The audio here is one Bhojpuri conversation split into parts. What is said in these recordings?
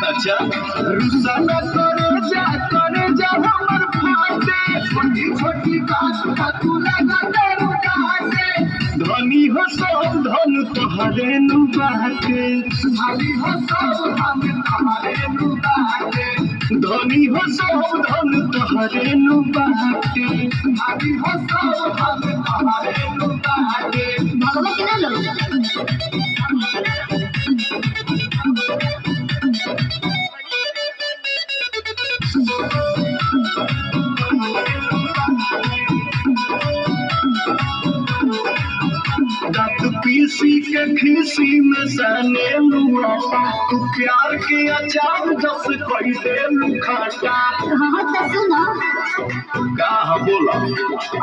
अच्छा रुसा न करे जा हमर फाटे छोटी छोटी बात पर तू लगा डर काटे धनी हो सब धन तोहरे नु बाटे धनी हो सब धन तोहरे नु बाटे धनी हो सब धन तोहरे नु बाटे धनी हो सब धन तोहरे नु बाटे भगवा के ना लो दांत पीसी के खीसी में सने लुआ तू प्यार के अचार जस कोई दे लुखाटा हाँ तो सुनो का बोला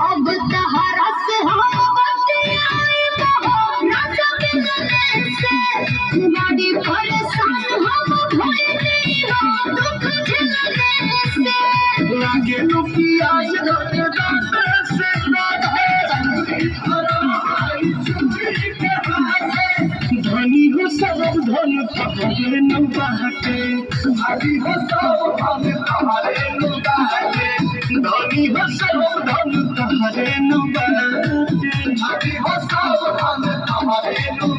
अब तहरा से हम बतियाए तो ना सके गले से गाड़ी परेशान हम भइल हो दुख झेलने से लागे नु प्याज धरे दांत से काटे धनी हो सब धन तोहरे नु बाटे धनी हो सब धन तोहरे नु बाटे धनी हो सब धन तोहरे नु बाटे धनी हो सब धन तोहरे नु